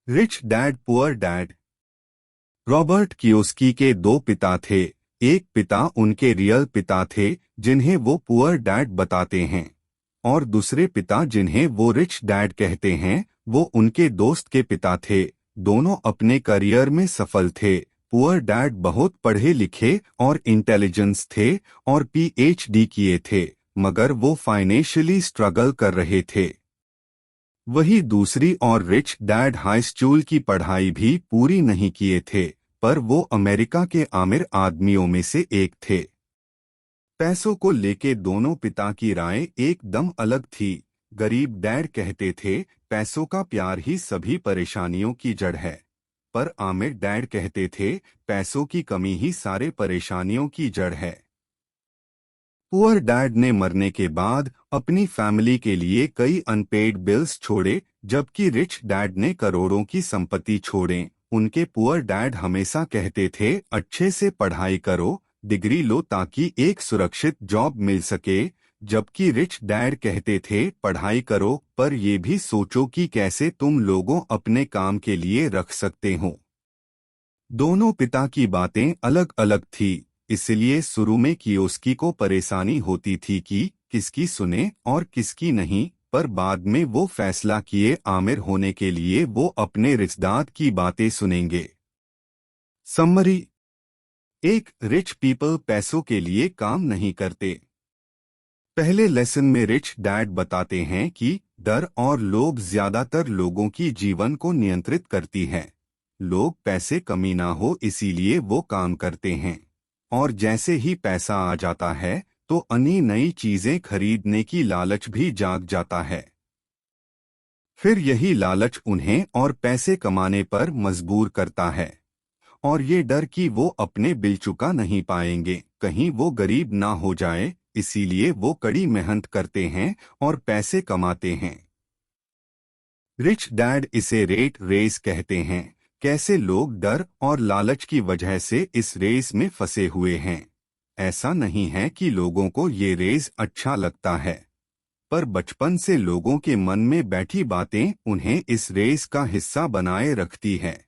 Rich dad poor dad. Robert Kiyosaki के दो पिता थे। एक पिता उनके रियल पिता थे जिन्हें वो पुअर डैड बताते हैं, और दूसरे पिता जिन्हें वो रिच डैड कहते हैं वो उनके दोस्त के पिता थे। दोनों अपने करियर में सफल थे। पुअर डैड बहुत पढ़े लिखे और इंटेलिजेंस थे और पीएचडी किए थे, मगर वो फाइनेंशियली स्ट्रगल कर रहे थे। वही दूसरी और रिच डैड हाई स्कूल की पढ़ाई भी पूरी नहीं किए थे, पर वो अमेरिका के आमिर आदमियों में से एक थे। पैसों को लेके दोनों पिता की राय एकदम अलग थी। गरीब डैड कहते थे पैसों का प्यार ही सभी परेशानियों की जड़ है, पर आमिर डैड कहते थे पैसों की कमी ही सारे परेशानियों की जड़ है। पुअर डैड ने मरने के बाद अपनी फैमिली के लिए कई अनपेड बिल्स छोड़े, जबकि रिच डैड ने करोड़ों की संपत्ति छोड़े। उनके पुअर डैड हमेशा कहते थे अच्छे से पढ़ाई करो, डिग्री लो ताकि एक सुरक्षित जॉब मिल सके, जबकि रिच डैड कहते थे पढ़ाई करो पर ये भी सोचो कि कैसे तुम लोगों अपने काम के लिए रख सकते हो। दोनों पिता की बातें अलग अलग थी, इसलिए शुरू में कियोस्की को परेशानी होती थी कि किसकी सुने और किसकी नहीं, पर बाद में वो फैसला किए आमिर होने के लिए वो अपने रिश्तेदार की बातें सुनेंगे। समरी। एक, रिच पीपल पैसों के लिए काम नहीं करते। पहले लेसन में रिच डैड बताते हैं कि डर और लोभ ज्यादातर लोगों की जीवन को नियंत्रित करती है। लोग पैसे कमी ना हो इसीलिए वो काम करते हैं, और जैसे ही पैसा आ जाता है तो अन्य नई चीजें खरीदने की लालच भी जाग जाता है। फिर यही लालच उन्हें और पैसे कमाने पर मजबूर करता है, और ये डर कि वो अपने बिल चुका नहीं पाएंगे, कहीं वो गरीब ना हो जाए, इसीलिए वो कड़ी मेहनत करते हैं और पैसे कमाते हैं। रिच डैड इसे रेट रेस कहते हैं। कैसे लोग डर और लालच की वजह से इस रेस में फंसे हुए हैं। ऐसा नहीं है कि लोगों को ये रेस अच्छा लगता है, पर बचपन से लोगों के मन में बैठी बातें उन्हें इस रेस का हिस्सा बनाए रखती है।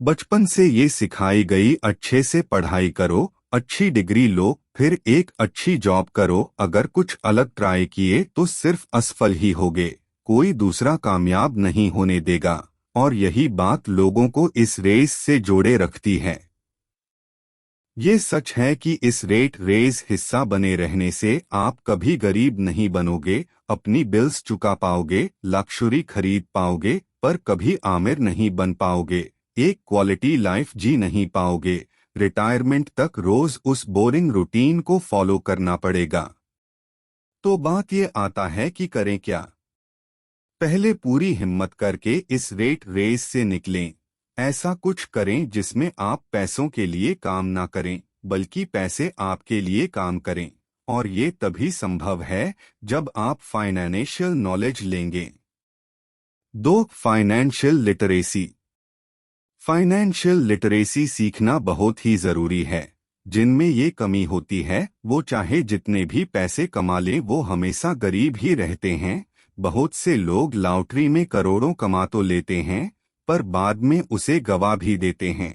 बचपन से ये सिखाई गई अच्छे से पढ़ाई करो, अच्छी डिग्री लो, फिर एक अच्छी जॉब करो, अगर कुछ अलग ट्राई किए तो सिर्फ असफल ही होगे, कोई दूसरा कामयाब नहीं होने देगा, और यही बात लोगों को इस रेस से जोड़े रखती है। ये सच है कि इस रेट रेस हिस्सा बने रहने से आप कभी गरीब नहीं बनोगे, अपनी बिल्स चुका पाओगे, लक्जरी खरीद पाओगे, पर कभी आमिर नहीं बन पाओगे, एक क्वालिटी लाइफ जी नहीं पाओगे। रिटायरमेंट तक रोज उस बोरिंग रूटीन को फॉलो करना पड़ेगा। तो बात ये आता है कि करें क्या। पहले पूरी हिम्मत करके इस रेट रेस से निकलें। ऐसा कुछ करें जिसमें आप पैसों के लिए काम ना करें, बल्कि पैसे आपके लिए काम करें, और ये तभी संभव है जब आप फाइनेंशियल नॉलेज लेंगे। 2. Financial literacy. फाइनेंशियल लिटरेसी सीखना बहुत ही जरूरी है। जिनमें ये कमी होती है वो चाहे जितने भी पैसे कमा लें वो हमेशा गरीब ही रहते हैं। बहुत से लोग लॉटरी में करोड़ों कमा तो लेते हैं, पर बाद में उसे गवा भी देते हैं।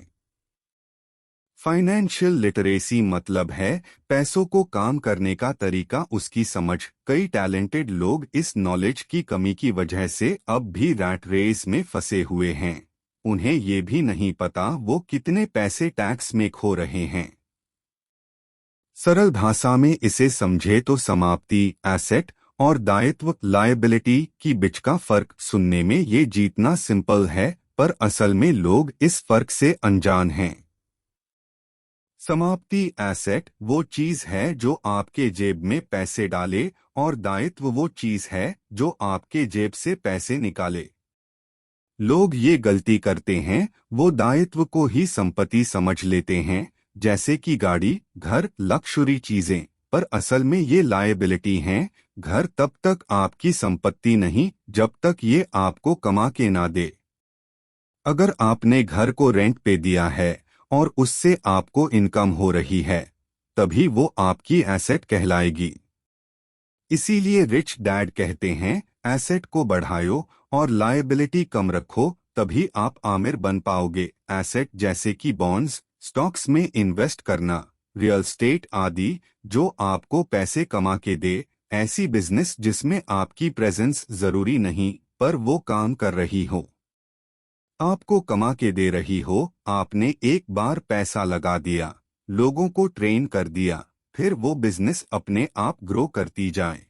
फाइनेंशियल लिटरेसी मतलब है पैसों को काम करने का तरीका, उसकी समझ। कई टैलेंटेड लोग इस नॉलेज की कमी की वजह से अब भी रैट रेस में फंसे हुए हैं। उन्हें ये भी नहीं पता वो कितने पैसे टैक्स में खो रहे हैं। सरल भाषा में इसे समझे तो समाप्ति एसेट और दायित्व लायबिलिटी की बीच का फर्क। सुनने में ये जीतना सिंपल है, पर असल में लोग इस फर्क से अनजान हैं। समाप्ति एसेट वो चीज है जो आपके जेब में पैसे डाले, और दायित्व वो चीज है जो आपके जेब से पैसे निकाले। लोग ये गलती करते हैं, वो दायित्व को ही संपत्ति समझ लेते हैं, जैसे कि गाड़ी, घर, लक्जरी चीजें, पर असल में ये लायबिलिटी हैं। घर तब तक आपकी संपत्ति नहीं जब तक ये आपको कमा के ना दे। अगर आपने घर को रेंट पे दिया है और उससे आपको इनकम हो रही है, तभी वो आपकी एसेट कहलाएगी। इसीलिए रिच डैड कहते हैं एसेट को बढ़ाओ और लायबिलिटी कम रखो, तभी आप आमिर बन पाओगे। एसेट जैसे कि बॉन्ड्स, स्टॉक्स में इन्वेस्ट करना, रियल एस्टेट आदि, जो आपको पैसे कमा के दे। ऐसी बिजनेस जिसमें आपकी प्रेजेंस जरूरी नहीं पर वो काम कर रही हो, आपको कमा के दे रही हो। आपने एक बार पैसा लगा दिया, लोगों को ट्रेन कर दिया, फिर वो बिजनेस अपने आप ग्रो करती जाए।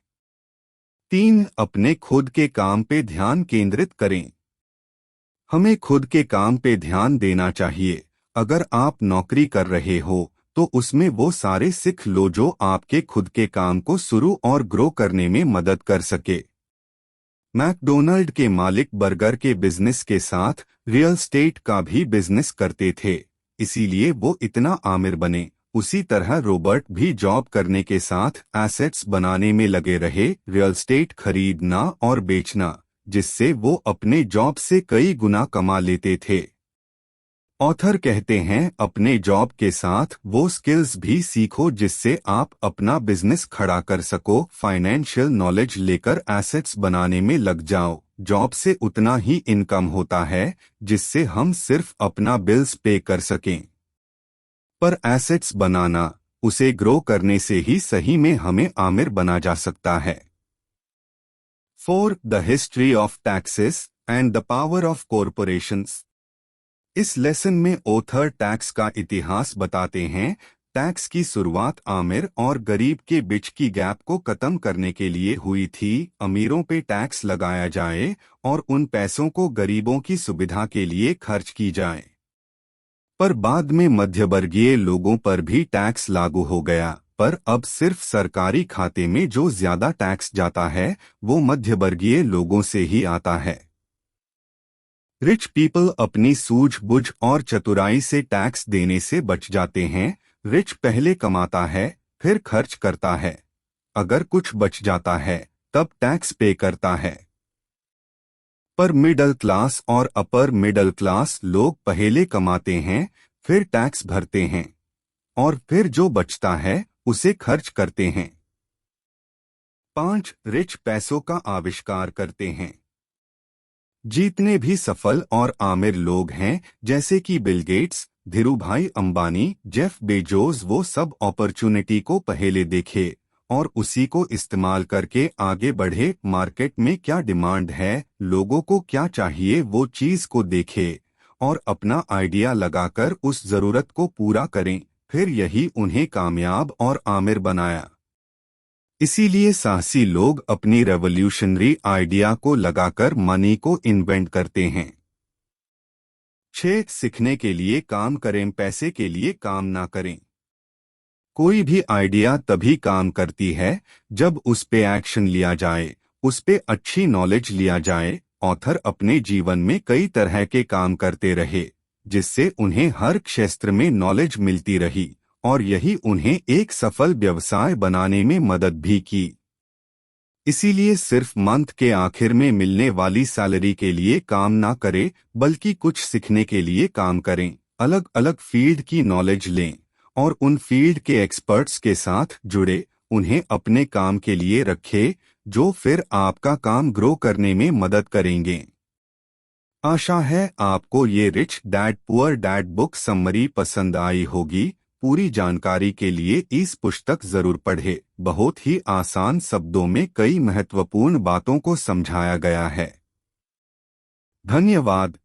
3. अपने खुद के काम पे ध्यान केंद्रित करें। हमें खुद के काम पे ध्यान देना चाहिए। अगर आप नौकरी कर रहे हो तो उसमें वो सारे सीख लो जो आपके खुद के काम को शुरू और ग्रो करने में मदद कर सके। मैकडोनाल्ड के मालिक बर्गर के बिजनेस के साथ रियल एस्टेट का भी बिजनेस करते थे, इसीलिए वो इतना आमिर बने। उसी तरह रॉबर्ट भी जॉब करने के साथ एसेट्स बनाने में लगे रहे, रियल एस्टेट खरीदना और बेचना, जिससे वो अपने जॉब से कई गुना कमा लेते थे। ऑथर कहते हैं, अपने जॉब के साथ वो स्किल्स भी सीखो जिससे आप अपना बिजनेस खड़ा कर सको। फाइनेंशियल नॉलेज लेकर एसेट्स बनाने में लग जाओ। जॉब से उतना ही इनकम होता है जिससे हम सिर्फ अपना बिल्स पे कर सकें, पर एसेट्स बनाना, उसे ग्रो करने से ही सही में हमें आमिर बना जा सकता है। 4. The history of taxes and the power of corporations. इस लेसन में ऑथर टैक्स का इतिहास बताते हैं। टैक्स की शुरुआत आमिर और गरीब के बीच की गैप को खत्म करने के लिए हुई थी। अमीरों पे टैक्स लगाया जाए और उन पैसों को गरीबों की सुविधा के लिए खर्च की जाए। पर बाद में मध्यवर्गीय लोगों पर भी टैक्स लागू हो गया, पर अब सिर्फ सरकारी खाते में जो ज्यादा टैक्स जाता है वो मध्यवर्गीय लोगों से ही आता है। रिच पीपल अपनी सूझबूझ और चतुराई से टैक्स देने से बच जाते हैं। रिच पहले कमाता है, फिर खर्च करता है। अगर कुछ बच जाता है तब टैक्स पे करता है। पर मिडिल क्लास और अपर मिडिल क्लास लोग पहले कमाते हैं, फिर टैक्स भरते हैं और फिर जो बचता है उसे खर्च करते हैं। 5. रिच पैसों का आविष्कार करते हैं। जितने भी सफल और आमिर लोग हैं, जैसे कि Bill Gates, Dhirubhai Ambani, Jeff Bezos, वो सब अपॉर्चुनिटी को पहले देखे और उसी को इस्तेमाल करके आगे बढ़े। मार्केट में क्या डिमांड है, लोगों को क्या चाहिए, वो चीज को देखे और अपना आइडिया लगाकर उस जरूरत को पूरा करें। फिर यही उन्हें कामयाब और आमिर बनाया। इसीलिए साहसी लोग अपनी रेवोल्यूशनरी आइडिया को लगाकर मनी को इन्वेंट करते हैं। 6. सीखने के लिए काम करें, पैसे के लिए काम ना करें। कोई भी आइडिया तभी काम करती है जब उस पे एक्शन लिया जाए, उस पे अच्छी नॉलेज लिया जाए। ऑथर अपने जीवन में कई तरह के काम करते रहे, जिससे उन्हें हर क्षेत्र में नॉलेज मिलती रही और यही उन्हें एक सफल व्यवसाय बनाने में मदद भी की। इसीलिए सिर्फ मंथ के आखिर में मिलने वाली सैलरी के लिए काम ना करें, बल्कि कुछ सीखने के लिए काम करें। अलग अलग फील्ड की नॉलेज लें और उन फील्ड के एक्सपर्ट्स के साथ जुड़े, उन्हें अपने काम के लिए रखें, जो फिर आपका काम ग्रो करने में मदद करेंगे। आशा है आपको ये rich dad poor dad book summary पसंद आई होगी। पूरी जानकारी के लिए इस पुस्तक जरूर पढ़ें। बहुत ही आसान शब्दों में कई महत्वपूर्ण बातों को समझाया गया है। धन्यवाद।